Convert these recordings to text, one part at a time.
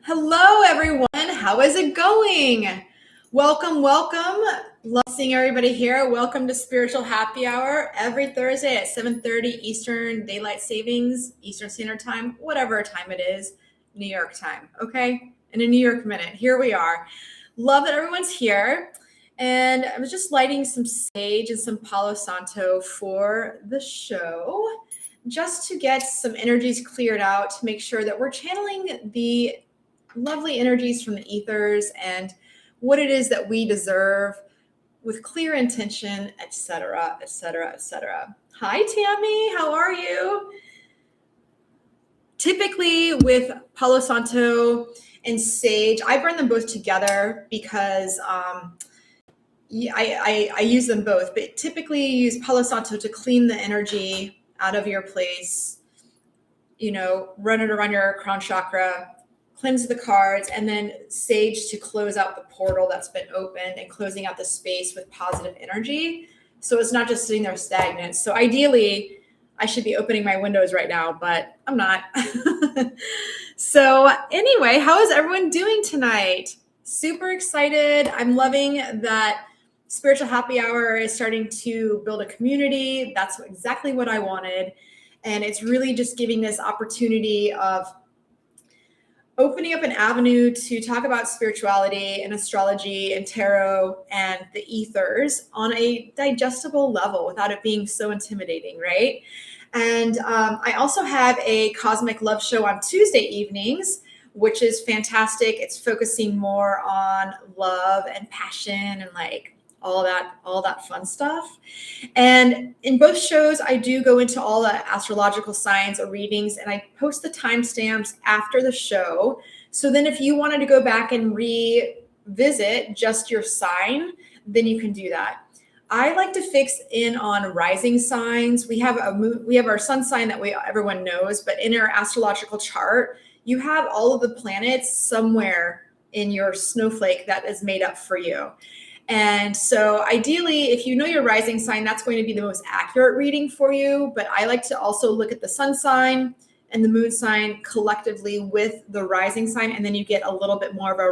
Hello, everyone. How is it going? Welcome, welcome. Love seeing everybody here. Welcome to Spiritual Happy Hour every Thursday at 7:30 Eastern Daylight Savings, Eastern Standard Time, whatever time it is, New York time, okay? In a New York minute, here we are. Love that everyone's here. And I was just lighting some sage and some Palo Santo for the show, just to get some energies cleared out, to make sure that we're channeling the lovely energies from the ethers and what it is that we deserve with clear intention, etc., etc., etc. Hi, Tammy. How are you? Typically with Palo Santo and sage, I burn them both together because I use them both, but typically use Palo Santo to clean the energy out of your place, run it around your crown chakra, cleanse the cards, and then sage to close out the portal that's been opened and closing out the space with positive energy. So it's not just sitting there stagnant. So ideally, I should be opening my windows right now, but I'm not. So anyway, how is everyone doing tonight? Super excited. I'm loving that Spiritual Happy Hour is starting to build a community. That's exactly what I wanted. And it's really just giving this opportunity of opening up an avenue to talk about spirituality and astrology and tarot and the ethers on a digestible level without it being so intimidating, right? And I also have a cosmic love show on Tuesday evenings, which is fantastic. It's focusing more on love and passion and all that fun stuff. And in both shows, I do go into all the astrological signs or readings, and I post the timestamps after the show. So then if you wanted to go back and revisit just your sign, then you can do that. I like to fix in on rising signs. We have our sun sign that everyone knows, but in our astrological chart, you have all of the planets somewhere in your snowflake that is made up for you. And so ideally, if you know your rising sign, that's going to be the most accurate reading for you. But I like to also look at the sun sign and the moon sign collectively with the rising sign. And then you get a little bit more of a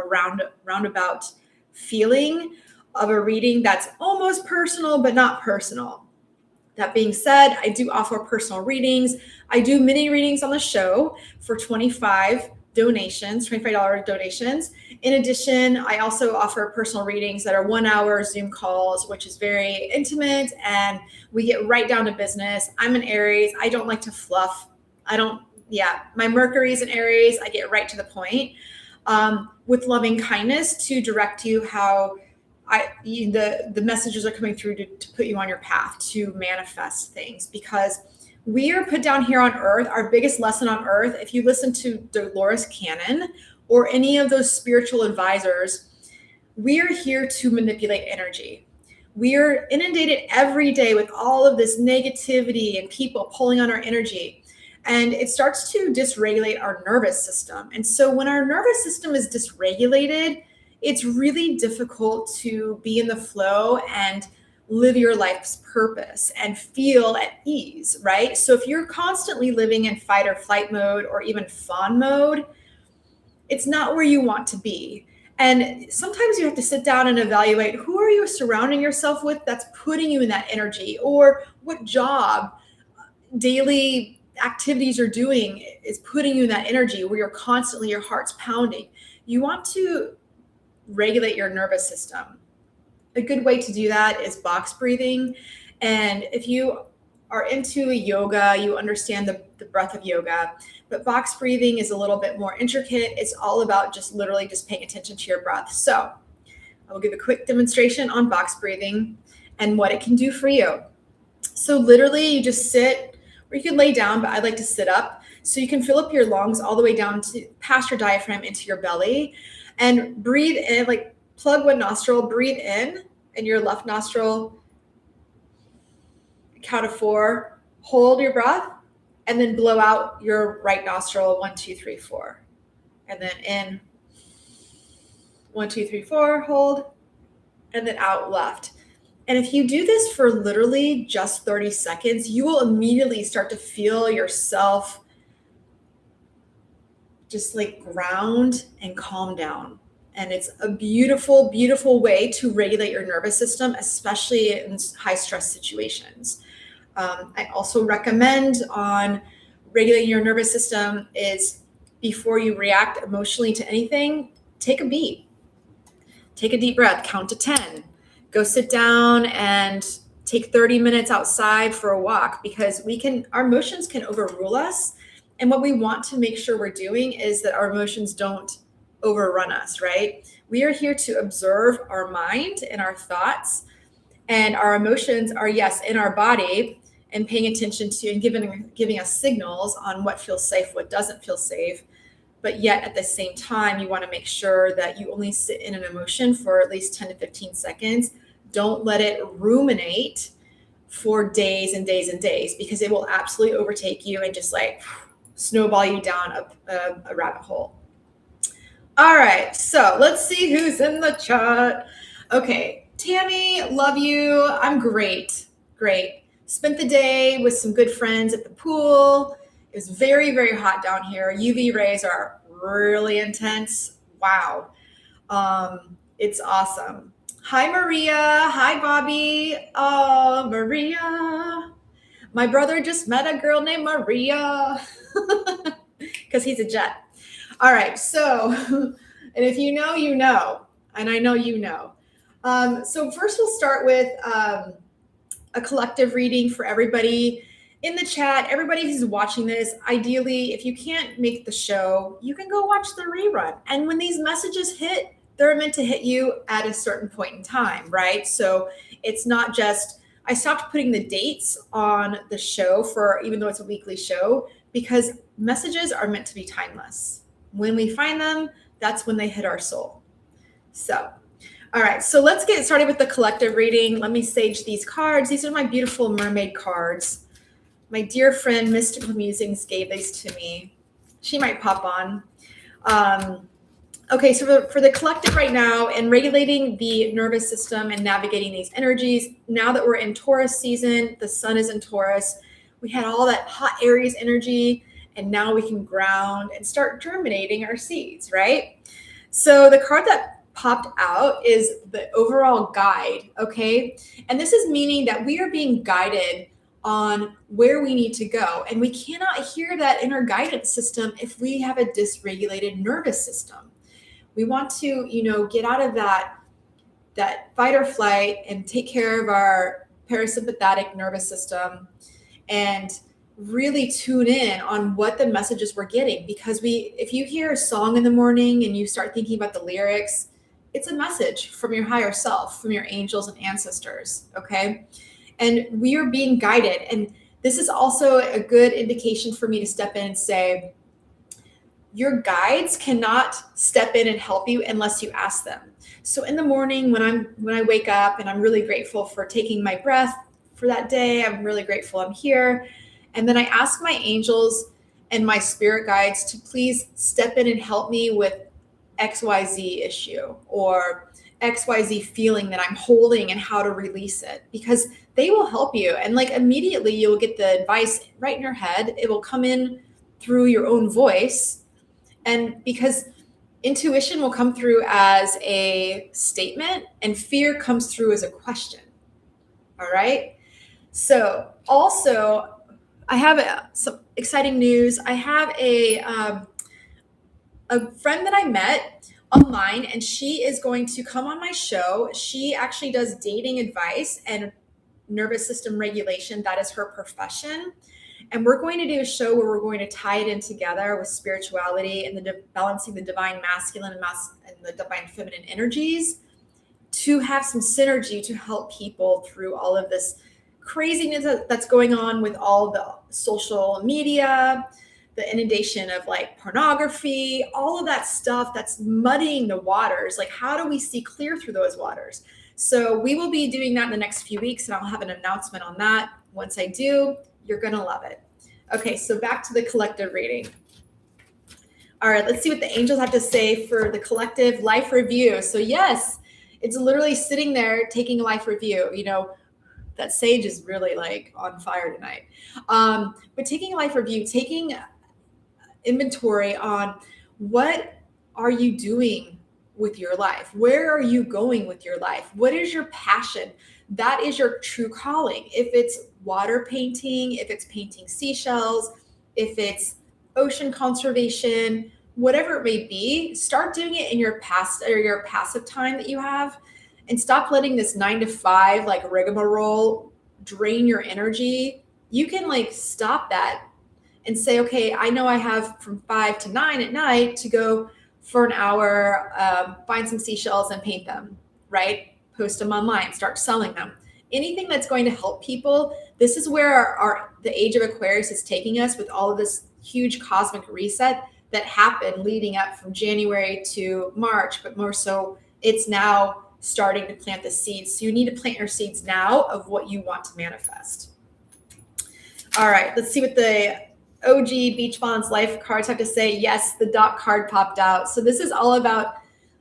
roundabout feeling of a reading that's almost personal, but not personal. That being said, I do offer personal readings. I do mini readings on the show for $25 donations. In addition, I also offer personal readings that are 1 hour Zoom calls, which is very intimate, and we get right down to business. I'm an Aries. I don't like to fluff. My Mercury's in Aries. I get right to the point with loving kindness to direct you how the messages are coming through to put you on your path to manifest things, because we are put down here on earth. Our biggest lesson on earth, if you listen to Dolores Cannon or any of those spiritual advisors, we are here to manipulate energy. We are inundated every day with all of this negativity and people pulling on our energy. And it starts to dysregulate our nervous system. And so when our nervous system is dysregulated, it's really difficult to be in the flow and live your life's purpose and feel at ease, right? So if you're constantly living in fight or flight mode or even fawn mode, it's not where you want to be. And sometimes you have to sit down and evaluate, who are you surrounding yourself with that's putting you in that energy, or what job, daily activities you're doing is putting you in that energy where your heart's pounding. You want to regulate your nervous system. A good way to do that is box breathing. And if you are into yoga, you understand the breath of yoga, but box breathing is a little bit more intricate. It's all about just literally just paying attention to your breath. So I will give a quick demonstration on box breathing and what it can do for you. So literally you just sit, or you can lay down, but I like to sit up. So you can fill up your lungs all the way down to past your diaphragm into your belly, and breathe in, plug one nostril, breathe in your left nostril, count of 4, hold your breath, and then blow out your right nostril, 1, 2, 3, 4. And then in, 1, 2, 3, 4, hold, and then out left. And if you do this for literally just 30 seconds, you will immediately start to feel yourself just like ground and calm down. And it's a beautiful, beautiful way to regulate your nervous system, especially in high stress situations. I also recommend on regulating your nervous system is before you react emotionally to anything, take a beat, take a deep breath, count to 10, go sit down and take 30 minutes outside for a walk, because our emotions can overrule us. And what we want to make sure we're doing is that our emotions don't overrun us, right? We are here to observe our mind and our thoughts, and our emotions are, yes, in our body and paying attention to and giving us signals on what feels safe, what doesn't feel safe. But yet at the same time, you want to make sure that you only sit in an emotion for at least 10 to 15 seconds. Don't let it ruminate for days and days and days, because it will absolutely overtake you and just like snowball you down a rabbit hole. All right, so let's see who's in the chat. Okay, Tammy, love you. I'm great. Spent the day with some good friends at the pool. It was very, very hot down here. UV rays are really intense. Wow. It's awesome. Hi, Maria. Hi, Bobby. Oh, Maria. My brother just met a girl named Maria because he's a jet. All right. So, and if you know, you know, and I know you know. So first we'll start with a collective reading for everybody in the chat. Everybody who's watching this, ideally, if you can't make the show, you can go watch the rerun. And when these messages hit, they're meant to hit you at a certain point in time, right? So it's not just, I stopped putting the dates on the show even though it's a weekly show, because messages are meant to be timeless. When we find them, that's when they hit our soul. So, all right, so let's get started with the collective reading. Let me sage these cards. These are my beautiful mermaid cards. My dear friend, Mystical Musings, gave these to me. She might pop on. Okay, so for the collective right now, and regulating the nervous system and navigating these energies, now that we're in Taurus season, the sun is in Taurus, we had all that hot Aries energy, and now we can ground and start germinating our seeds, right? So the card that popped out is the overall guide, okay? And this is meaning that we are being guided on where we need to go. And we cannot hear that inner guidance system if we have a dysregulated nervous system. We want to, get out of that fight or flight and take care of our parasympathetic nervous system and really tune in on what the messages we're getting. Because if you hear a song in the morning and you start thinking about the lyrics, it's a message from your higher self, from your angels and ancestors, okay? And we are being guided. And this is also a good indication for me to step in and say, your guides cannot step in and help you unless you ask them. So in the morning when I wake up, and I'm really grateful for taking my breath for that day, I'm really grateful I'm here. And then I ask my angels and my spirit guides to please step in and help me with XYZ issue or XYZ feeling that I'm holding and how to release it, because they will help you. And like immediately you'll get the advice right in your head. It will come in through your own voice. And because intuition will come through as a statement and fear comes through as a question. All right. So also I have some exciting news. I have a friend that I met online, and she is going to come on my show. She actually does dating advice and nervous system regulation. That is her profession. And we're going to do a show where we're going to tie it in together with spirituality and balancing the divine masculine and the divine feminine energies to have some synergy to help people through all of this craziness that's going on with all the social media, the inundation of like pornography, all of that stuff that's muddying the waters. Like, how do we see clear through those waters? So we will be doing that in the next few weeks, and I'll have an announcement on that. Once I do, you're going to love it. Okay, so back to the collective reading. All right, let's see what the angels have to say for the collective life review. So yes, it's literally sitting there taking a life review. That sage is really like on fire tonight. But taking a life review, taking inventory on What are you doing with your life? Where are you going with your life? What is your passion? That is your true calling. If it's water painting, if it's painting seashells, if it's ocean conservation, whatever it may be, start doing it in your past or your passive time that you have, and stop letting this 9 to 5 like rigmarole drain your energy. You can like stop that and say, okay, I know I have from 5 to 9 at night to go for an hour, find some seashells and paint them, right? Post them online, start selling them. Anything that's going to help people. This is where the age of Aquarius is taking us with all of this huge cosmic reset that happened leading up from January to March, but more so it's now starting to plant the seeds. So you need to plant your seeds now of what you want to manifest. All right, let's see what the OG Beach Bonds life cards have to say. Yes, the dock card popped out. So this is all about,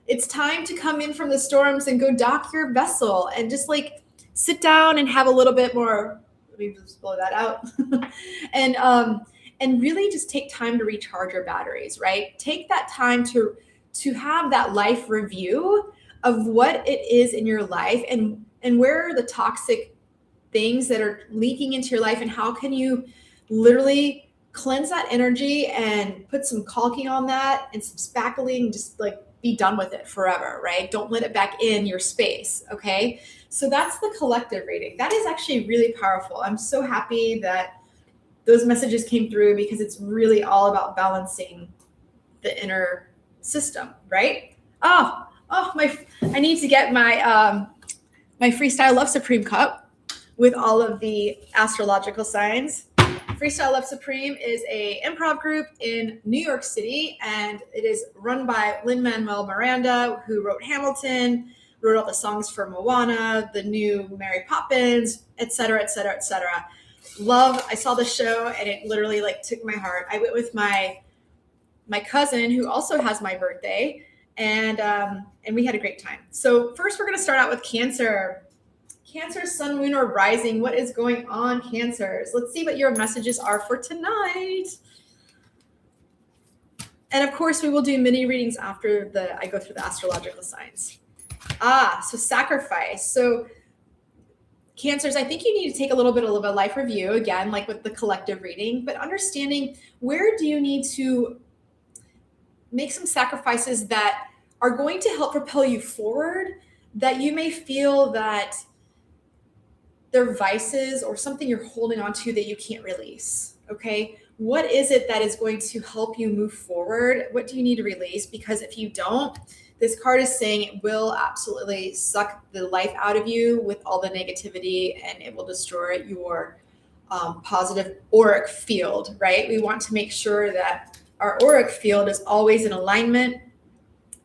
it's time to come in from the storms and go dock your vessel and just like sit down and have a little bit more, let me just blow that out. and really just take time to recharge your batteries, right? Take that time to have that life review of what it is in your life and where are the toxic things that are leaking into your life, and how can you literally cleanse that energy and put some caulking on that and some spackling, just like be done with it forever, right? Don't let it back in your space, okay? So that's the collective reading. That is actually really powerful. I'm so happy that those messages came through because it's really all about balancing the inner system, right? I need to get my my Freestyle Love Supreme cup with all of the astrological signs. Freestyle Love Supreme is a improv group in New York City, and it is run by Lin-Manuel Miranda, who wrote Hamilton, wrote all the songs for Moana, the new Mary Poppins, etc., etc., etc. Love. I saw the show, and it literally like took my heart. I went with my cousin, who also has my birthday, and we had a great time. So first, we're going to start out with Cancer. Cancer, sun, moon, or rising. What is going on, Cancers? Let's see what your messages are for tonight. And of course, we will do mini readings after I go through the astrological signs. So sacrifice. So Cancers, I think you need to take a little bit of a life review, again, like with the collective reading, but understanding where do you need to make some sacrifices that are going to help propel you forward, that you may feel that they're vices or something you're holding on to that you can't release, okay? What is it that is going to help you move forward? What do you need to release? Because if you don't, this card is saying it will absolutely suck the life out of you with all the negativity, and it will destroy your positive auric field, right? We want to make sure that our auric field is always in alignment.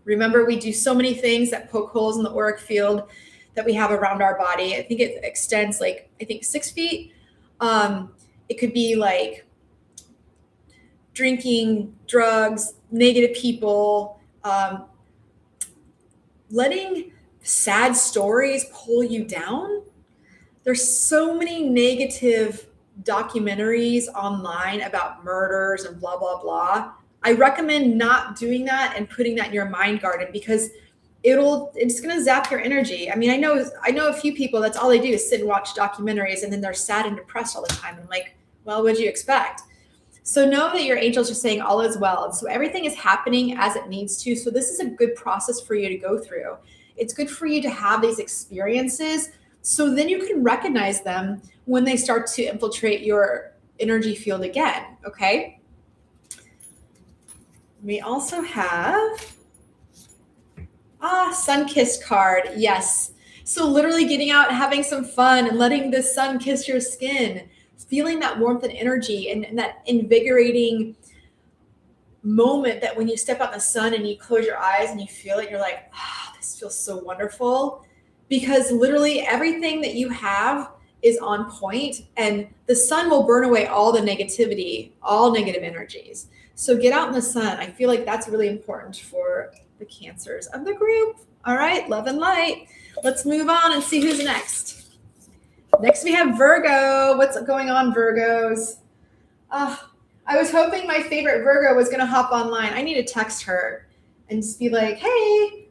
Remember, we do so many things that poke holes in the auric field that we have around our body. I think it extends 6 feet. It could be like drinking, drugs, negative people, letting sad stories pull you down. There's so many negative documentaries online about murders and blah, blah, blah. I recommend not doing that and putting that in your mind garden, because it's going to zap your energy. I mean, I know a few people, that's all they do is sit and watch documentaries, and then they're sad and depressed all the time. And I'm like, well, what'd you expect? So know that your angels are saying all is well. And so everything is happening as it needs to. So this is a good process for you to go through. It's good for you to have these experiences, so then you can recognize them when they start to infiltrate your energy field again, okay? We also have sun-kissed card. Yes. So literally getting out and having some fun and letting the sun kiss your skin, feeling that warmth and energy and that invigorating moment that when you step out in the sun and you close your eyes and you feel it, you're like, this feels so wonderful. Because literally everything that you have is on point, and the sun will burn away all the negativity, all negative energies. So get out in the sun. I feel like that's really important for the Cancers of the group. All right, love and light. Let's move on and see who's next. Next we have Virgo. What's going on, Virgos? I was hoping my favorite Virgo was going to hop online. I need to text her and just be like, hey,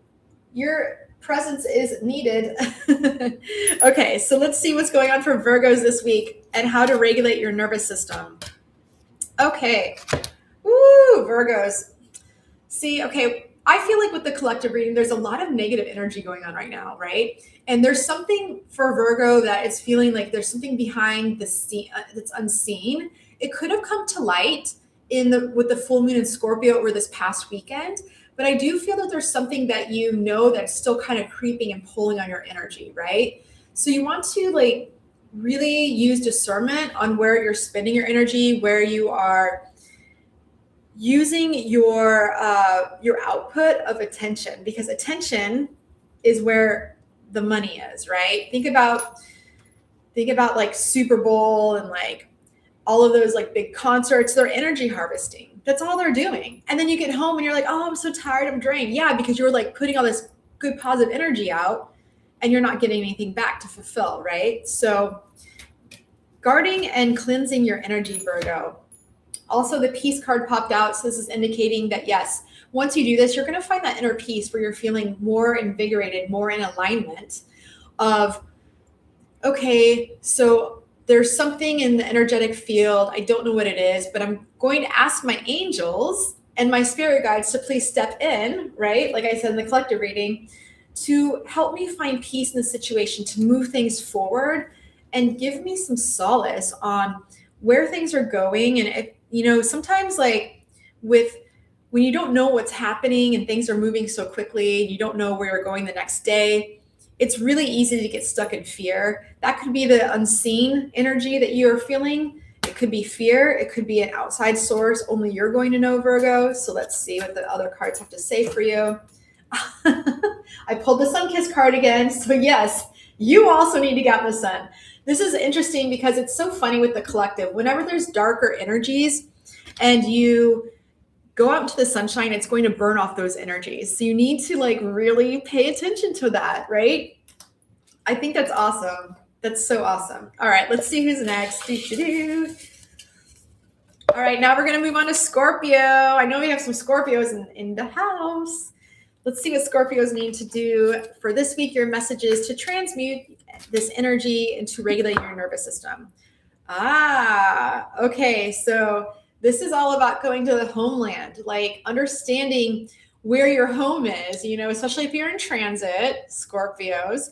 your presence is needed. Okay, so let's see what's going on for Virgos this week and how to regulate your nervous system. Okay. Woo, Virgos. See, okay, I feel like with the collective reading, there's a lot of negative energy going on right now, right? And there's something for Virgo that it's feeling like there's something behind the scene that's unseen. It could have come to light with the full moon in Scorpio over this past weekend, but I do feel that there's something that you know that's still kind of creeping and pulling on your energy, right? So you want to like really use discernment on where you're spending your energy, where you are using your output of attention, because attention is where the money is, right? Think about like Super Bowl and like all of those like big concerts. They're energy harvesting. That's all they're doing. And then you get home and you're like, oh, I'm so tired, I'm drained. Yeah, because you're like putting all this good positive energy out and you're not getting anything back to fulfill, right? So guarding and cleansing your energy, Virgo. Also, the peace card popped out. So this is indicating that, yes, once you do this, you're going to find that inner peace where you're feeling more invigorated, more in alignment of, okay, so there's something in the energetic field. I don't know what it is, but I'm going to ask my angels and my spirit guides to please step in, right? Like I said in the collective reading, to help me find peace in the situation, to move things forward and give me some solace on where things are going. And if, you know, sometimes like when you don't know what's happening and things are moving so quickly, and you don't know where you're going the next day, it's really easy to get stuck in fear. That could be the unseen energy that you're feeling. It could be fear. It could be an outside source. Only you're going to know, Virgo. So let's see what the other cards have to say for you. I pulled the Sun Kiss card again. So yes, you also need to get the sun. This is interesting because it's so funny with the collective. Whenever there's darker energies and you go out into the sunshine, it's going to burn off those energies. So you need to like really pay attention to that, right? I think that's awesome. That's so awesome. All right, let's see who's next. All right, now we're going to move on to Scorpio. I know we have some Scorpios in the house. Let's see what Scorpios need to do for this week. Your messages to transmute this energy and to regulate your nervous system. Okay. So this is all about going to the homeland, like understanding where your home is, you know, especially if you're in transit, Scorpios.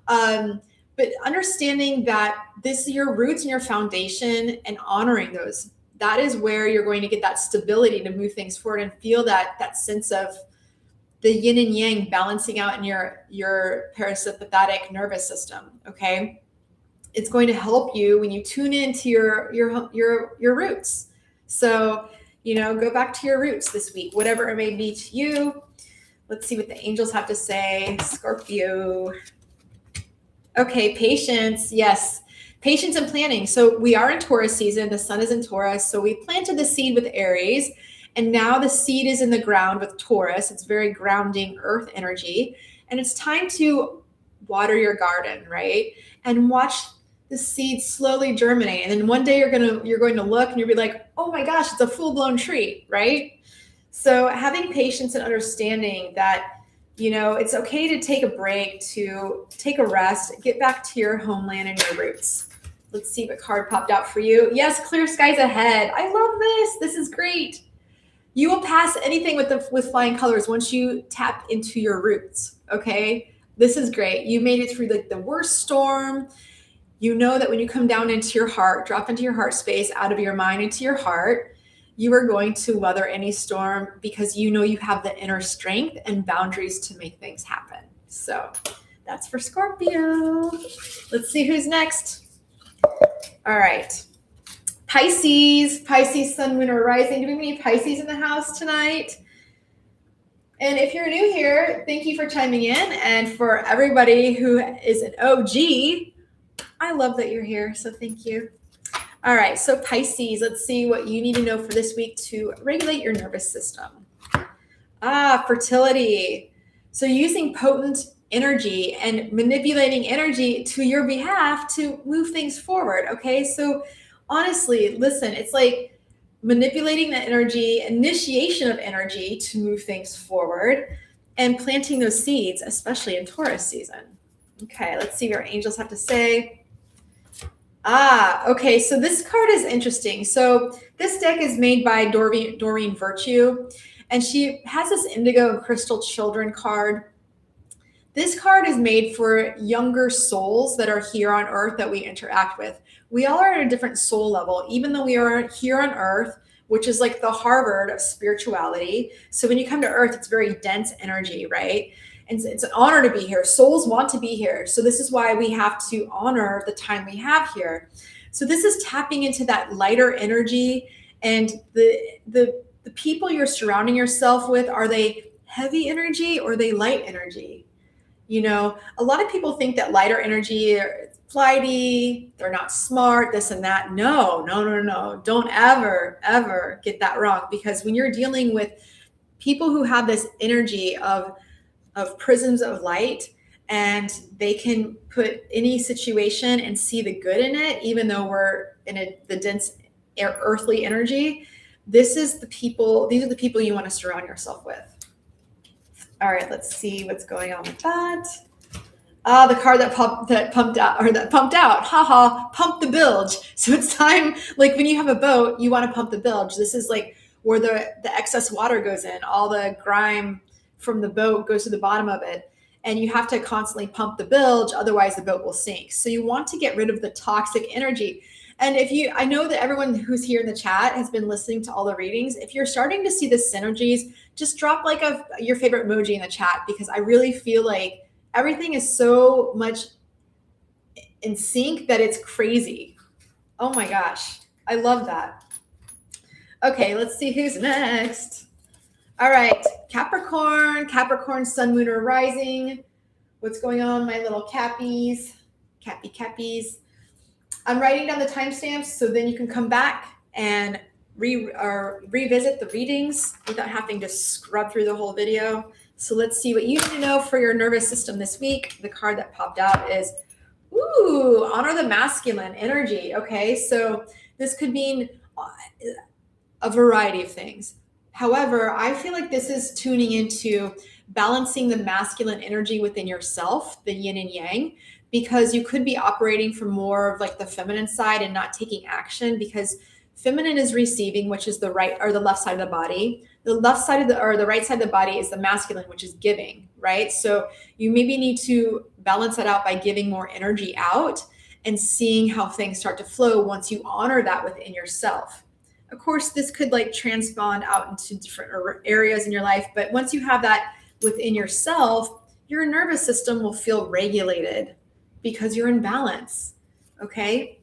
But understanding that this is your roots and your foundation and honoring those. That is where you're going to get that stability to move things forward and feel that sense of the yin and yang balancing out in your parasympathetic nervous system. Okay. It's going to help you when you tune into your roots. So, you know, go back to your roots this week, whatever it may be to you. Let's see what the angels have to say. Scorpio. Okay. Patience. Yes. Patience and planning. So we are in Taurus season. The sun is in Taurus. So we planted the seed with Aries. And now the seed is in the ground with Taurus. It's very grounding earth energy. And it's time to water your garden, right? And watch the seed slowly germinate. And then one day you're going to look and you'll be like, oh my gosh, it's a full-blown tree, right? So having patience and understanding that, you know, it's okay to take a break, to take a rest, get back to your homeland and your roots. Let's see what card popped out for you. Yes, clear skies ahead. I love this. This is great. You will pass anything with flying colors once you tap into your roots, okay? This is great. You made it through the worst storm. You know that when you come down into your heart, drop into your heart space, out of your mind into your heart, you are going to weather any storm because you know you have the inner strength and boundaries to make things happen. So that's for Scorpio. Let's see who's next. All right. Pisces, sun, moon, or rising. Do we have any Pisces in the house tonight? And if you're new here, thank you for chiming in. And for everybody who is an OG, I love that you're here. So thank you. All right. So Pisces, let's see what you need to know for this week to regulate your nervous system. Fertility. So using potent energy and manipulating energy to your behalf to move things forward. Okay. So honestly, listen, it's like manipulating the energy, initiation of energy to move things forward, and planting those seeds, especially in Taurus season. Okay, let's see what our angels have to say. Okay, so this card is interesting. So this deck is made by Doreen Virtue, and she has this indigo and crystal children card. This card is made for younger souls that are here on earth that we interact with. We all are at a different soul level, even though we are here on earth, which is like the Harvard of spirituality. So when you come to earth, it's very dense energy, right? And it's an honor to be here. Souls want to be here. So this is why we have to honor the time we have here. So this is tapping into that lighter energy, and the people you're surrounding yourself with, are they heavy energy or are they light energy? You know, a lot of people think that lighter energy are flighty, they're not smart, this and that. No. Don't ever get that wrong, because when you're dealing with people who have this energy of prisms of light, and they can put any situation and see the good in it, even though we're in the dense earthly energy, these are the people you want to surround yourself with. All right, let's see what's going on with that. The card that pumped out. Haha, pump the bilge. So it's time, like when you have a boat, you want to pump the bilge. This is like where the excess water goes in. All the grime from the boat goes to the bottom of it. And you have to constantly pump the bilge, otherwise the boat will sink. So you want to get rid of the toxic energy. And I know that everyone who's here in the chat has been listening to all the readings. If you're starting to see the synergies, just drop like your favorite emoji in the chat, because I really feel like everything is so much in sync that it's crazy. Oh my gosh, I love that. Okay, let's see who's next. All right, Capricorn, Sun, Moon, or Rising. What's going on, my little cappies? Cappies. I'm writing down the timestamps so then you can come back and revisit the readings without having to scrub through the whole video. So let's see what you need to know for your nervous system this week. The card that popped out is, honor the masculine energy. Okay, so this could mean a variety of things. However, I feel like this is tuning into balancing the masculine energy within yourself, the yin and yang, because you could be operating from more of like the feminine side and not taking action, because feminine is receiving, which is the right or the left side of the body. The left side of the right side of the body is the masculine, which is giving, right? So you maybe need to balance that out by giving more energy out and seeing how things start to flow once you honor that within yourself. Of course, this could like transpond out into different areas in your life, but once you have that within yourself, your nervous system will feel regulated because you're in balance. Okay,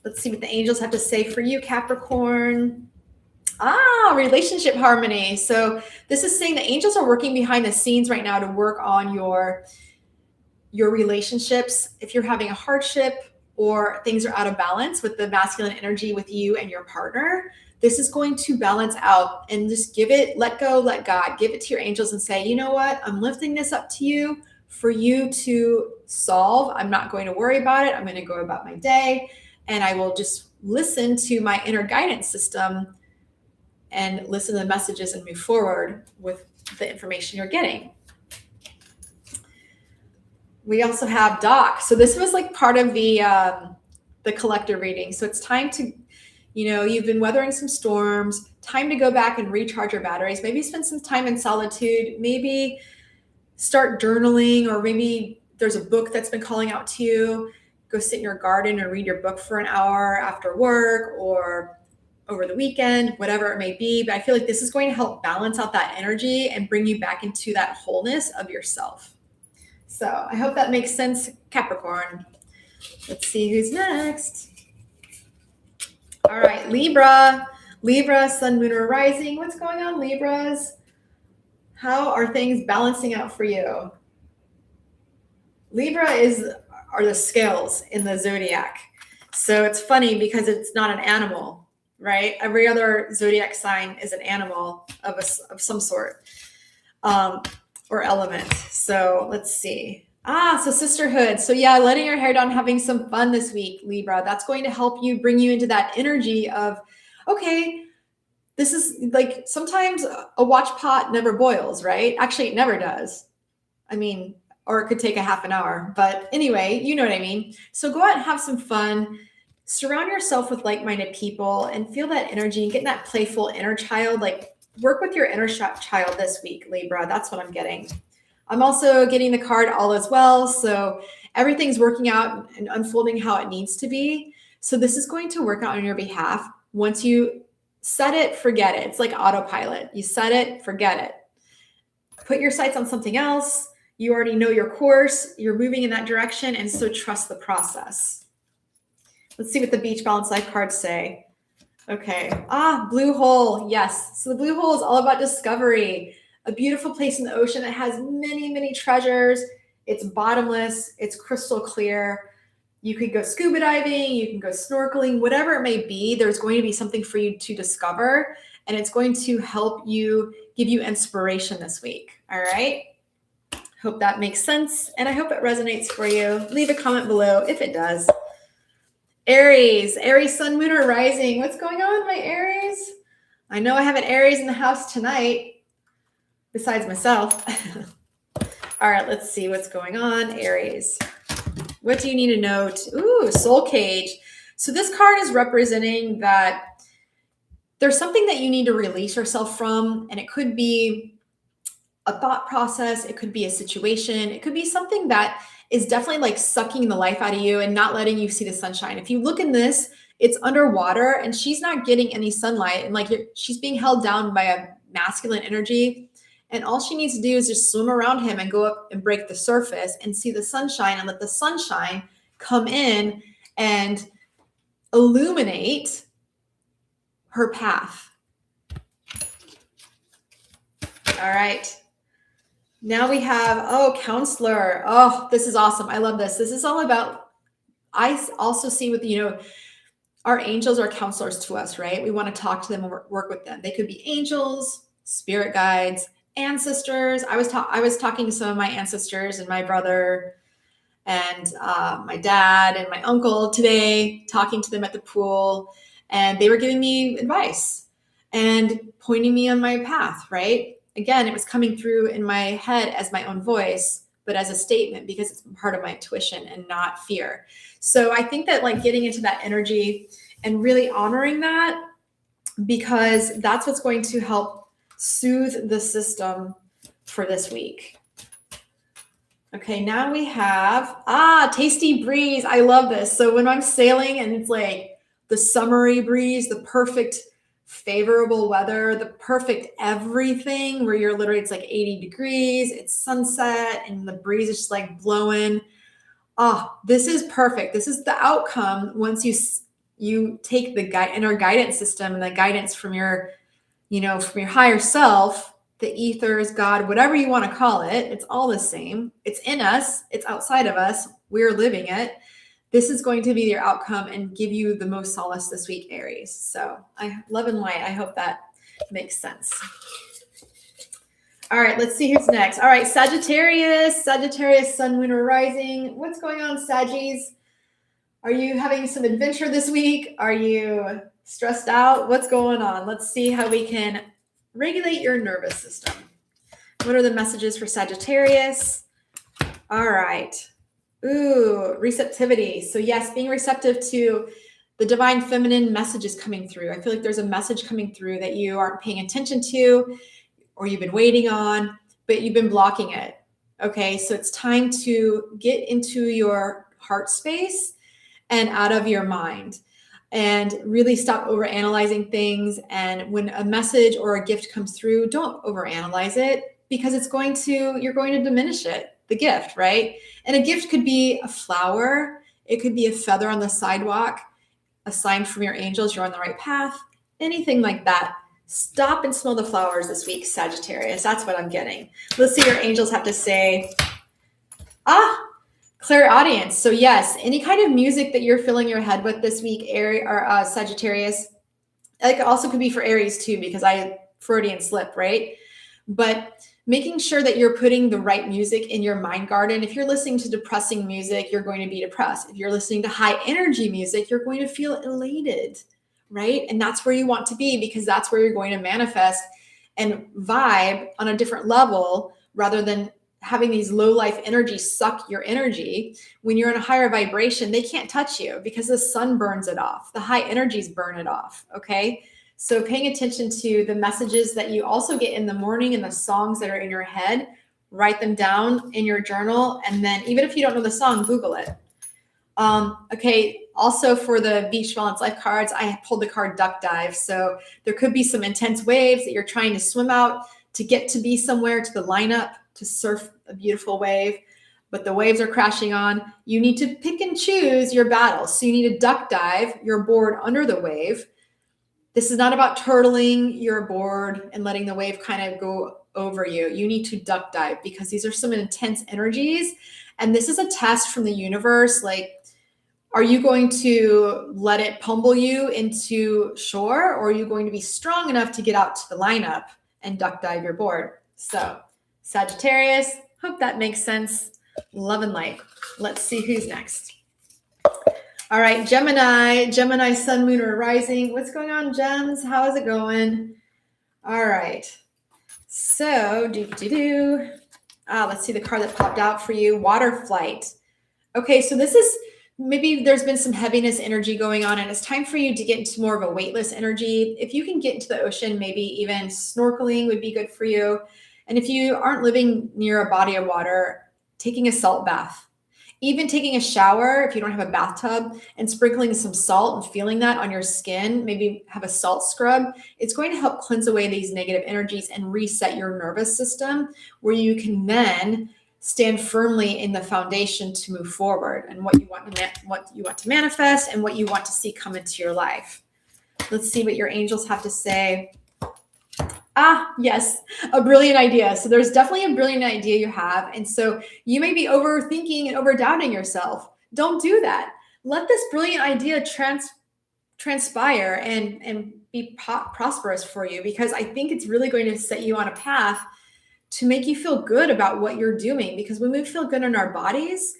let's see what the angels have to say for you, Capricorn. Relationship harmony. So this is saying the angels are working behind the scenes right now to work on your relationships. If you're having a hardship or things are out of balance with the masculine energy with you and your partner, this is going to balance out, and just give it, let go, let God, give it to your angels and say, you know what, I'm lifting this up to you for you to solve. I'm not going to worry about it. I'm going to go about my day, and I will just listen to my inner guidance system and listen to the messages and move forward with the information you're getting. We also have Doc. So this was like part of the collective reading. So it's time to, you've been weathering some storms, time to go back and recharge your batteries. Maybe spend some time in solitude, maybe start journaling, or maybe there's a book that's been calling out to you. Go sit in your garden and read your book for an hour after work or over the weekend, whatever it may be. But I feel like this is going to help balance out that energy and bring you back into that wholeness of yourself. So I hope that makes sense, Capricorn. Let's see who's next. All right, Libra, Sun, Moon, or Rising. What's going on, Libras? How are things balancing out for you? Libra are the scales in the Zodiac. So it's funny because it's not an animal, right? Every other Zodiac sign is an animal of some sort or element. So let's see. So sisterhood. So yeah, letting your hair down, having some fun this week, Libra. That's going to help you, bring you into that energy of, okay, This is like sometimes a watch pot never boils, right? Actually, it never does. I mean, or it could take a half an hour. But anyway, you know what I mean. So go out and have some fun. Surround yourself with like-minded people and feel that energy and get that playful inner child. Like work with your inner child this week, Libra. That's what I'm getting. I'm also getting the card all as well. So everything's working out and unfolding how it needs to be. So this is going to work out on your behalf. Once you set it, forget it. It's like autopilot. You set it, forget it. Put your sights on something else. You already know your course. You're moving in that direction. And so trust the process. Let's see what the Beach Balance Life cards say. Okay. Blue hole. Yes. So the blue hole is all about discovery. A beautiful place in the ocean that has many, many treasures. It's bottomless. It's crystal clear. You could go scuba diving. You can go snorkeling, whatever it may be. There's going to be something for you to discover, and it's going to help you, give you inspiration this week. All right. Hope that makes sense, and I hope it resonates for you. Leave a comment below if it does. Aries, Sun, Moon, or Rising. What's going on, my Aries? I know I have an Aries in the house tonight, besides myself. All right, let's see what's going on, Aries. What do you need to know? Soul Cage. So this card is representing that there's something that you need to release yourself from, and it could be a thought process. It could be a situation. It could be something that is definitely like sucking the life out of you and not letting you see the sunshine. If you look in this, it's underwater and she's not getting any sunlight, and like she's being held down by a masculine energy. And all she needs to do is just swim around him and go up and break the surface and see the sunshine and let the sunshine come in and illuminate her path. All right. Now we have, counselor. Oh, this is awesome. I love this. This is all about, I also see with, our angels are counselors to us, right? We want to talk to them and work with them. They could be angels, spirit guides, ancestors. I was talking to some of my ancestors and my brother and my dad and my uncle today, talking to them at the pool, and they were giving me advice and pointing me on my path, right? Again, it was coming through in my head as my own voice, but as a statement because it's part of my intuition and not fear. So I think that like getting into that energy and really honoring that, because that's what's going to help soothe the system for this week. Okay, now we have, tasty breeze. I love this. So when I'm sailing and it's like the summery breeze, the perfect favorable weather, the perfect everything where you're literally, it's like 80 degrees, it's sunset and the breeze is just like blowing. This is perfect. This is the outcome once you take the inner guidance system and the guidance from your, from your higher self, the ethers, God, whatever you want to call it. It's all the same. It's in us. It's outside of us. We're living it. This is going to be your outcome and give you the most solace this week, Aries. So love and light. I hope that makes sense. All right, let's see who's next. All right, Sagittarius, Sun, Moon, or Rising. What's going on, Saggies? Are you having some adventure this week? Are you stressed out? What's going on? Let's see how we can regulate your nervous system. What are the messages for Sagittarius? All right. Receptivity. So yes, being receptive to the divine feminine messages coming through. I feel like there's a message coming through that you aren't paying attention to, or you've been waiting on, but you've been blocking it. Okay, so it's time to get into your heart space and out of your mind and really stop overanalyzing things. And when a message or a gift comes through, don't overanalyze it, because you're going to diminish it, the gift, right? And a gift could be a flower. It could be a feather on the sidewalk, a sign from your angels you're on the right path, anything like that. Stop and smell the flowers this week, Sagittarius. That's what I'm getting. Let's see what your angels have to say. Clairaudience. So yes, any kind of music that you're filling your head with this week, Sagittarius. It also could be for Aries too, because Freudian slip, right? But making sure that you're putting the right music in your mind garden. If you're listening to depressing music, you're going to be depressed. If you're listening to high energy music, you're going to feel elated, right? And that's where you want to be, because that's where you're going to manifest and vibe on a different level, rather than having these low life energies suck your energy. When you're in a higher vibration, they can't touch you because the sun burns it off. The high energies burn it off. Okay. So paying attention to the messages that you also get in the morning and the songs that are in your head, write them down in your journal. And then even if you don't know the song, Google it. Okay. Also for the Beach Balance Life cards, I pulled the card Duck Dive. So there could be some intense waves that you're trying to swim out to get to be somewhere, to the lineup, to surf a beautiful wave, but the waves are crashing on. You need to pick and choose your battles. So you need to duck dive your board under the wave. This is not about turtling your board and letting the wave kind of go over you. You need to duck dive because these are some intense energies. And this is a test from the universe. Like, are you going to let it pummel you into shore, or are you going to be strong enough to get out to the lineup and duck dive your board? So Sagittarius, hope that makes sense. Love and light. Let's see who's next. All right, Gemini, sun, moon, or rising. What's going on, Gems? How is it going? All right. So, let's see the card that popped out for you. Water flight. Okay, so this is, maybe there's been some heaviness energy going on, and it's time for you to get into more of a weightless energy. If you can get into the ocean, maybe even snorkeling would be good for you. And if you aren't living near a body of water, taking a salt bath, even taking a shower, if you don't have a bathtub, and sprinkling some salt and feeling that on your skin, maybe have a salt scrub, it's going to help cleanse away these negative energies and reset your nervous system, where you can then stand firmly in the foundation to move forward and what you want to manifest and what you want to see come into your life. Let's see what your angels have to say. Yes, a brilliant idea. So there's definitely a brilliant idea you have. And so you may be overthinking and overdoubting yourself. Don't do that. Let this brilliant idea transpire and be prosperous for you, because I think it's really going to set you on a path to make you feel good about what you're doing. Because when we feel good in our bodies,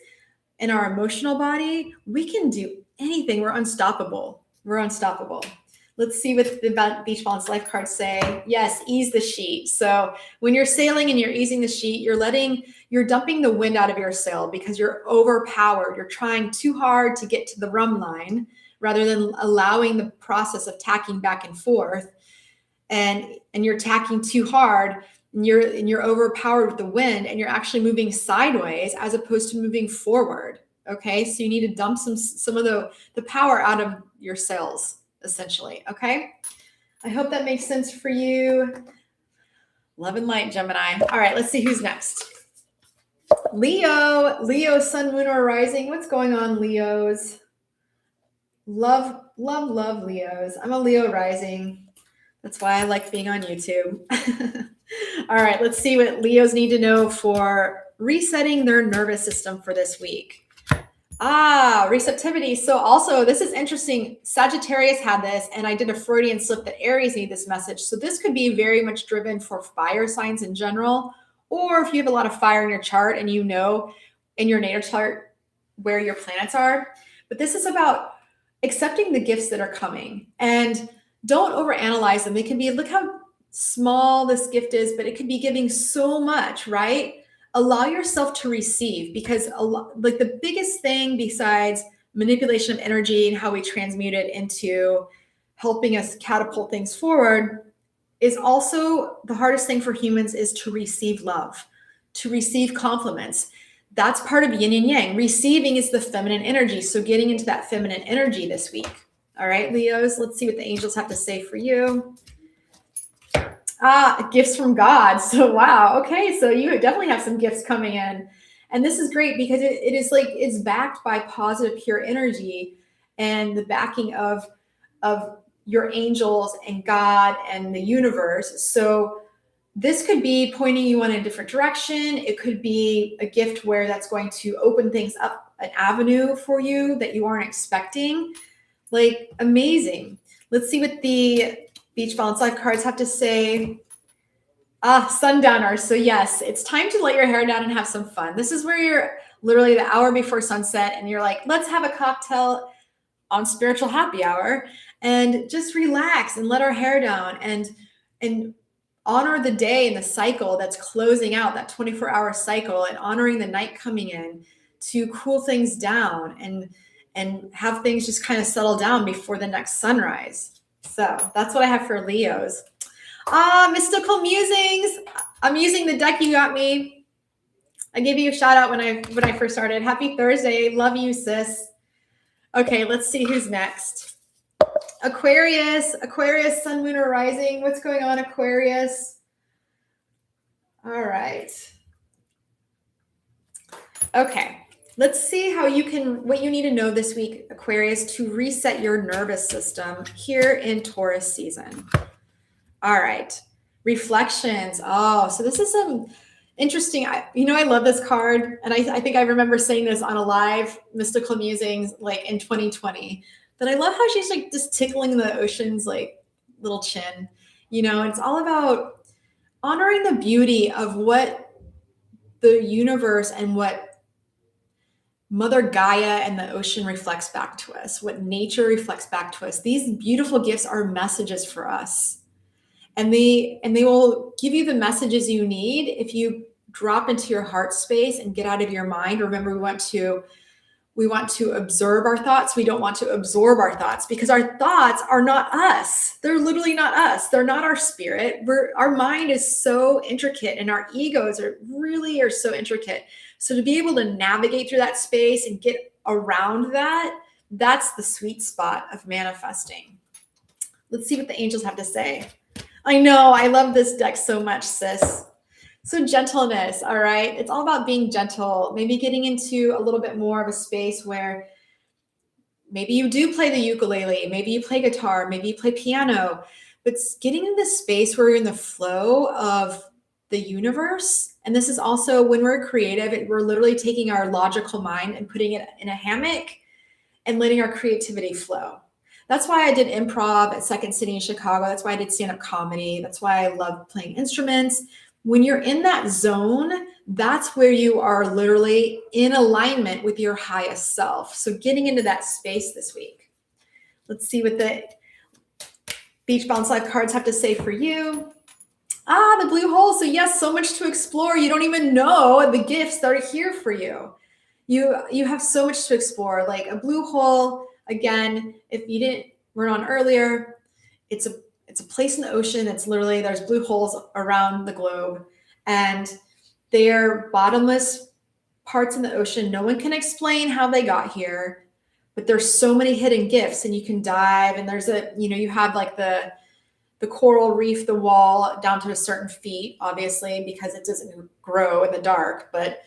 in our emotional body, we can do anything. We're unstoppable. Let's see what the Beach Balance Life cards say. Yes, ease the sheet. So when you're sailing and you're easing the sheet, you're dumping the wind out of your sail because you're overpowered. You're trying too hard to get to the rum line rather than allowing the process of tacking back and forth. And you're tacking too hard, and you're overpowered with the wind, and you're actually moving sideways as opposed to moving forward. Okay, so you need to dump some of the power out of your sails, essentially. Okay, I hope that makes sense for you. Love and light, Gemini. All right, let's see who's next. Leo, sun, moon, or rising. What's going on, Leos? Love Leos. I'm a Leo rising. That's why I like being on YouTube. All right, let's see what Leos need to know for resetting their nervous system for this week. Receptivity. So also, this is interesting. Sagittarius had this, and I did a Freudian slip that Aries need this message. So this could be very much driven for fire signs in general, or if you have a lot of fire in your chart and you know in your natal chart where your planets are. But this is about accepting the gifts that are coming, and don't overanalyze them. It can be, look how small this gift is, but it could be giving so much, right? Allow yourself to receive, because like the biggest thing besides manipulation of energy and how we transmute it into helping us catapult things forward is also the hardest thing for humans is to receive love, to receive compliments. That's part of yin and yang. Receiving is the feminine energy. So getting into that feminine energy this week. All right, Leos, let's see what the angels have to say for you. Gifts from God. So, wow. Okay. So you definitely have some gifts coming in. And this is great because it is like, it's backed by positive, pure energy and the backing of your angels and God and the universe. So this could be pointing you in a different direction. It could be a gift where that's going to open things up, an avenue for you that you aren't expecting. Like, amazing. Let's see what the Beach Balance Life cards have to say. Sundowner. So yes, it's time to let your hair down and have some fun. This is where you're literally the hour before sunset and you're like, let's have a cocktail on Spiritual Happy Hour and just relax and let our hair down and honor the day and the cycle that's closing out, that 24-hour cycle, and honoring the night coming in to cool things down and have things just kind of settle down before the next sunrise. So that's what I have for Leos. Mystical Musings. I'm using the deck you got me. I gave you a shout out when I first started. Happy Thursday. Love you, sis. Okay, let's see who's next. Aquarius, sun, moon, or rising. What's going on, Aquarius? All right. Okay, let's see what you need to know this week, Aquarius, to reset your nervous system here in Taurus season. All right, reflections. Oh, so this is some interesting. I love this card, and I think I remember saying this on a live Mystical Musings like in 2020. But I love how she's like just tickling the ocean's like little chin. It's all about honoring the beauty of what the universe and what Mother Gaia and the ocean reflects back to us, what nature reflects back to us. These beautiful gifts are messages for us. And they will give you the messages you need if you drop into your heart space and get out of your mind. Remember, we want to observe our thoughts. We don't want to absorb our thoughts, because our thoughts are not us. They're literally not us. They're not our spirit. Our mind is so intricate, and our egos are so intricate. So to be able to navigate through that space and get around that's the sweet spot of manifesting. Let's see what the angels have to say. I know, I love this deck so much, sis. So gentleness, all right? It's all about being gentle, maybe getting into a little bit more of a space where maybe you do play the ukulele, maybe you play guitar, maybe you play piano, but getting in this space where you're in the flow of the universe. And this is also when we're creative, we're literally taking our logical mind and putting it in a hammock and letting our creativity flow. That's why I did improv at Second City in Chicago. That's why I did stand-up comedy. That's why I love playing instruments. When you're in that zone, that's where you are literally in alignment with your highest self. So getting into that space this week. Let's see what the Beach Bounce Life cards have to say for you. The blue hole. So yes, so much to explore. You don't even know the gifts that are here for you. You have so much to explore. Like a blue hole, again, if you didn't run on earlier, it's a place in the ocean. It's literally, there's blue holes around the globe, and they're bottomless parts in the ocean. No one can explain how they got here, but there's so many hidden gifts, and you can dive, and there's you have like the coral reef, the wall down to a certain feet, obviously, because it doesn't grow in the dark, but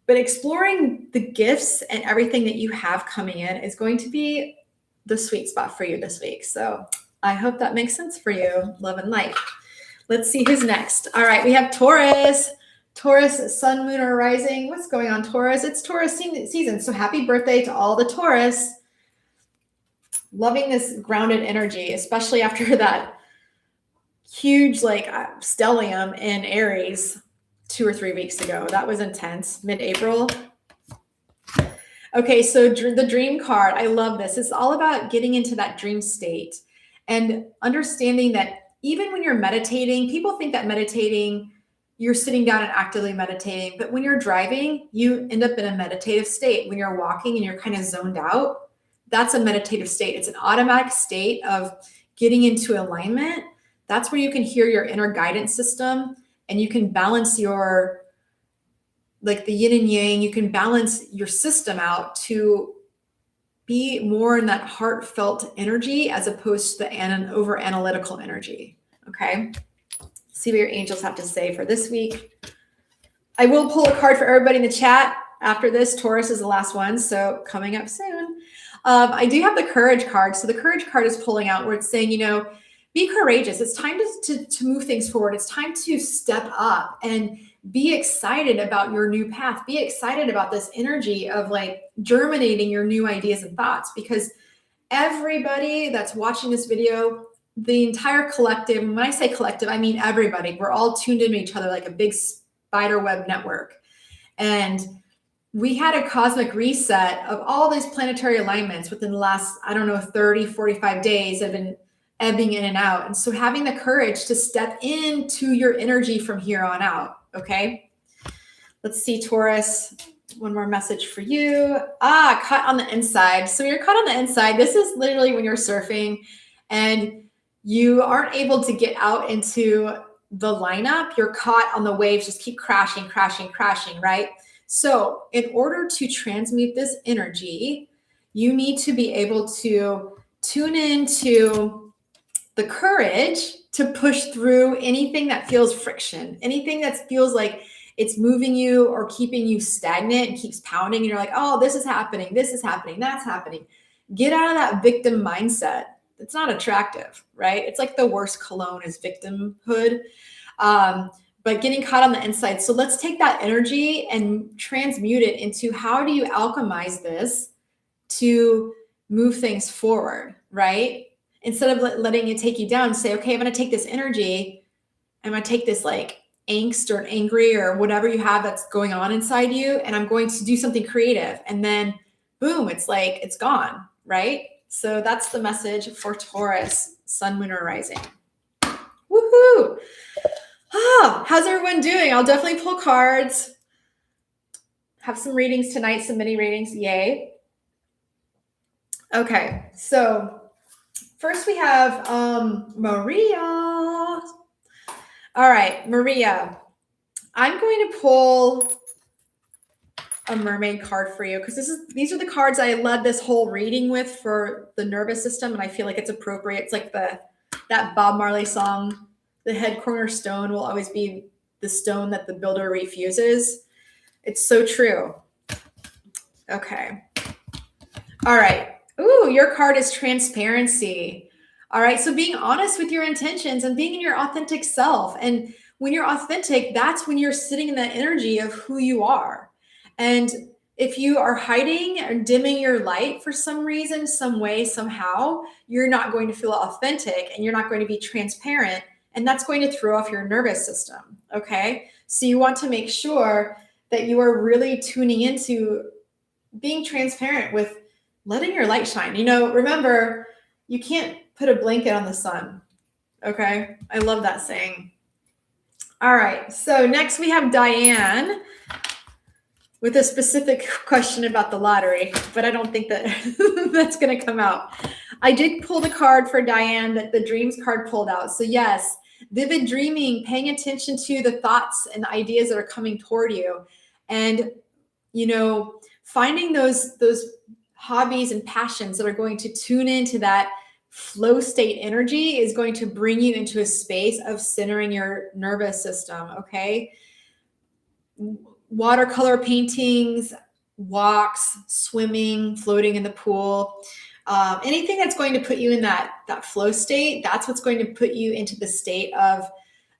exploring the gifts and everything that you have coming in is going to be the sweet spot for you this week. So I hope that makes sense for you. Love and light. Let's see who's next. All right, we have Taurus. Taurus, sun, moon, or rising. What's going on, Taurus? It's Taurus season. So happy birthday to all the Taurus. Loving this grounded energy, especially after that huge stellium in Aries 2 or 3 weeks ago. That was intense, mid-April. Okay, so the dream card. I love this. It's all about getting into that dream state and understanding that even when you're meditating, people think that meditating, you're sitting down and actively meditating. But when you're driving, you end up in a meditative state. When you're walking and you're kind of zoned out, that's a meditative state. It's an automatic state of getting into alignment. That's where you can hear your inner guidance system, and you can balance your, like the yin and yang, you can balance your system out to be more in that heartfelt energy as opposed to the over analytical energy. Okay. See what your angels have to say for this week. I will pull a card for everybody in the chat after this. Taurus is the last one, so coming up soon. I do have the courage card. So the courage card is pulling out where it's saying, be courageous. It's time to move things forward. It's time to step up and be excited about your new path. Be excited about this energy of germinating your new ideas and thoughts, because everybody that's watching this video, the entire collective, and when I say collective, I mean everybody, we're all tuned into each other like a big spider web network. And we had a cosmic reset of all these planetary alignments within the last, I don't know, 30, 45 days have been ebbing in and out. And so having the courage to step into your energy from here on out. Okay. Let's see, Taurus. One more message for you. Caught on the inside. So you're caught on the inside. This is literally when you're surfing and you aren't able to get out into the lineup. You're caught on the waves, just keep crashing, crashing, crashing, right? So in order to transmute this energy, you need to be able to tune into the courage to push through anything that feels friction, anything that feels like it's moving you or keeping you stagnant and keeps pounding. And you're like, oh, this is happening, that's happening. Get out of that victim mindset. It's not attractive, right? It's like the worst cologne is victimhood. But getting caught on the inside. So let's take that energy and transmute it into how do you alchemize this to move things forward, right? Instead of letting it take you down, say, okay, I'm going to take this energy. I'm going to take this like angst or angry or whatever you have that's going on inside you. And I'm going to do something creative. And then boom, it's like, it's gone, right? So that's the message for Taurus, sun, moon, or rising. Woohoo! How's everyone doing? I'll definitely pull cards. Have some readings tonight, some mini readings. Yay. Okay, so first we have Maria. All right, Maria. I'm going to pull a mermaid card for you because these are the cards I led this whole reading with for the nervous system, and I feel like it's appropriate. It's like that Bob Marley song, the head cornerstone will always be the stone that the builder refuses. It's so true. Okay. All right. Ooh, your card is transparency. All right. So being honest with your intentions and being in your authentic self. And when you're authentic, that's when you're sitting in that energy of who you are. And if you are hiding or dimming your light for some reason, some way, somehow, you're not going to feel authentic and you're not going to be transparent. And that's going to throw off your nervous system. Okay. So you want to make sure that you are really tuning into being transparent with letting your light shine. You know, remember, you can't put a blanket on the sun. Okay. I love that saying. All right. So next we have Diane with a specific question about the lottery, but I don't think that that's going to come out. I did pull the card for Diane that the dreams card pulled out. So yes, vivid dreaming, paying attention to the thoughts and ideas that are coming toward you. And, you know, finding those hobbies and passions that are going to tune into that flow state energy is going to bring you into a space of centering your nervous system. Okay. Watercolor paintings, walks, swimming, floating in the pool, anything that's going to put you in that flow state, that's what's going to put you into the state of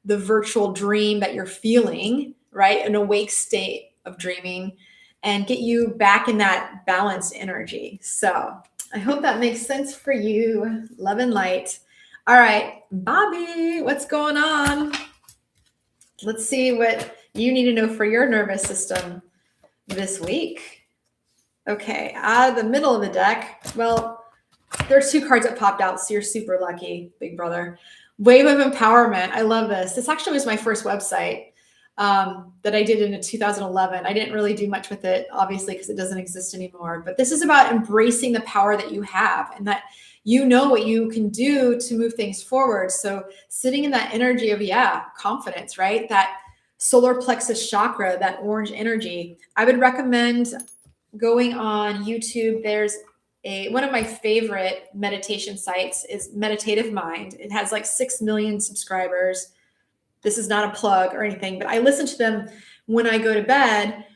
the virtual dream that you're feeling, right? An awake state of dreaming and get you back in that balanced energy. So I hope that makes sense for you. Love and light. All right, Bobby, what's going on? Let's see what you need to know for your nervous system this week. Okay, out of the middle of the deck, well, there's two cards that popped out, so you're super lucky, big brother. Wave of Empowerment. I love this. This actually was my first website that I did in 2011. I didn't really do much with it, obviously, because it doesn't exist anymore. But this is about embracing the power that you have and that you know what you can do to move things forward. So sitting in that energy of, confidence, right? That solar plexus chakra, that orange energy. I would recommend going on YouTube. There's one of my favorite meditation sites is Meditative Mind. It has like 6 million subscribers. This is not a plug or anything, but I listen to them when I go to bed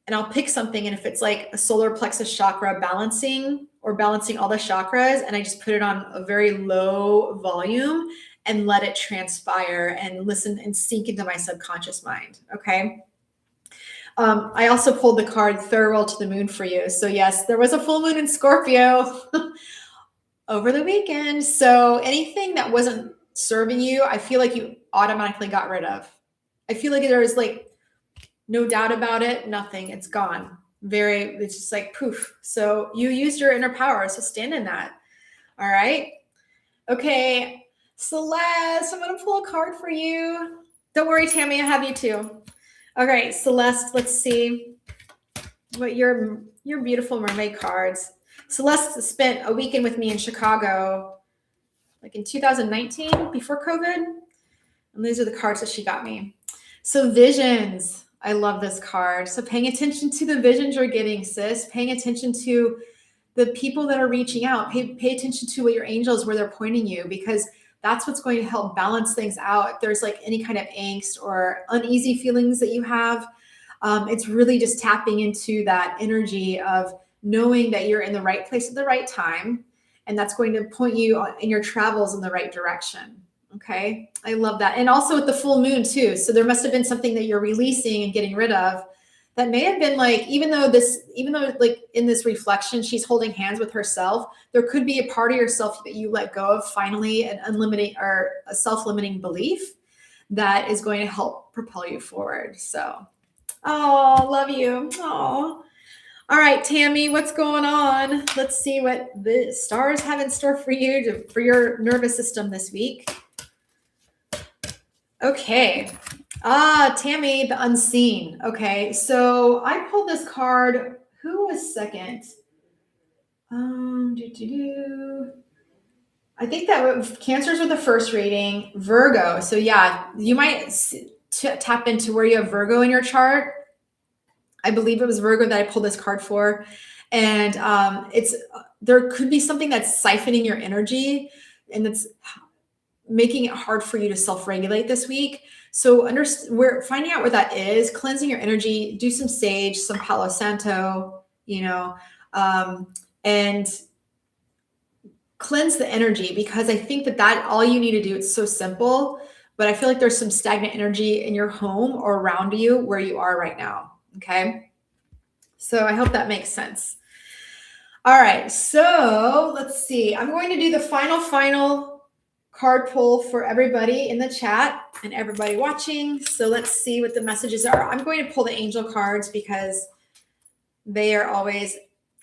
and I'll pick something. And if it's like a solar plexus chakra balancing or balancing all the chakras, and I just put it on a very low volume and let it transpire and listen and sink into my subconscious mind. Okay. I also pulled the card Farewell to the Moon for you. So yes, there was a full moon in Scorpio over the weekend. So anything that wasn't serving you, I feel like you automatically got rid of. I feel like there was like no doubt about it, nothing, it's gone. It's just like poof. So you used your inner power. So stand in that. All right. Okay. Celeste, I'm going to pull a card for you. Don't worry, Tammy, I have you too. Okay, Celeste, let's see what your beautiful mermaid cards. Celeste spent a weekend with me in Chicago, like in 2019, before COVID. And these are the cards that she got me. So visions. I love this card. So paying attention to the visions you're getting, sis. Paying attention to the people that are reaching out. Pay attention to what your angels, where they're pointing you, because that's what's going to help balance things out. If there's like any kind of angst or uneasy feelings that you have, it's really just tapping into that energy of knowing that you're in the right place at the right time. And that's going to point you in your travels in the right direction. Okay. I love that. And also with the full moon too. So there must have been something that you're releasing and getting rid of that may have been like, even though like in this reflection, she's holding hands with herself, there could be a part of yourself that you let go of finally, an unlimited or a self-limiting belief that is going to help propel you forward. So, oh, love you. Oh, all right, Tammy, what's going on? Let's see what the stars have in store for you for your nervous system this week. Okay. Tammy, the unseen. Okay, so I pulled this card. Who was second? I think that Cancers were the first reading. Virgo. So yeah, you might tap into where you have Virgo in your chart. I believe it was Virgo that I pulled this card for, and there could be something that's siphoning your energy, and that's making it hard for you to self-regulate this week. So we're finding out where that is, cleansing your energy, do some sage, some Palo Santo, and cleanse the energy, because I think that all you need to do, it's so simple, but I feel like there's some stagnant energy in your home or around you where you are right now. Okay. So I hope that makes sense. All right. So let's see. I'm going to do the final card pull for everybody in the chat and everybody watching. So let's see what the messages are. I'm going to pull the angel cards because they are always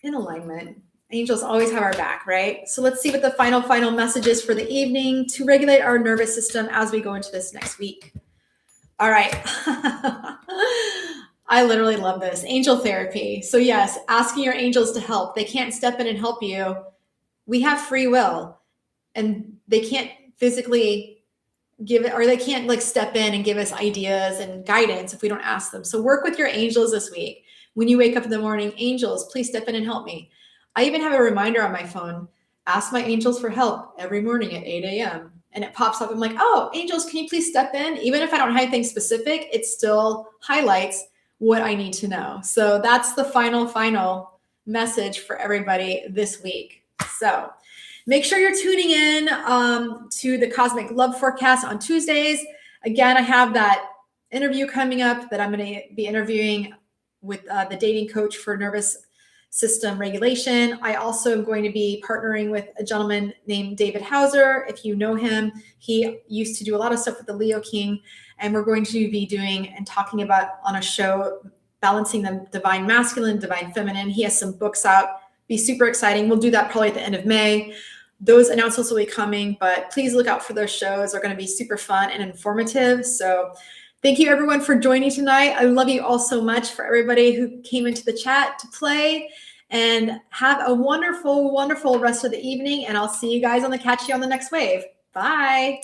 in alignment. Angels always have our back, right? So let's see what the final messages for the evening to regulate our nervous system as we go into this next week. All right. I literally love this. Angel therapy. So yes, asking your angels to help. They can't step in and help you. We have free will, and they can't physically give it, or they can't like step in and give us ideas and guidance if we don't ask them. So work with your angels this week. When you wake up in the morning, angels, please step in and help me. I even have a reminder on my phone, ask my angels for help every morning at 8 a.m. And it pops up. I'm like, oh, angels, can you please step in? Even if I don't have anything specific, it still highlights what I need to know. So that's the final message for everybody this week. So make sure you're tuning in to the Cosmic Love Forecast on Tuesdays. Again, I have that interview coming up that I'm going to be interviewing with the dating coach for nervous system regulation. I also am going to be partnering with a gentleman named David Hauser. If you know him, he used to do a lot of stuff with the Leo King, and we're going to be doing and talking about on a show, balancing the divine masculine, divine feminine. He has some books out. Be super exciting. We'll do that probably at the end of May. Those announcements will be coming, but please look out for those shows. They're going to be super fun and informative. So thank you everyone for joining tonight. I love you all so much. For everybody who came into the chat to play, and have a wonderful rest of the evening. And I'll see you guys catch you on the next wave. Bye.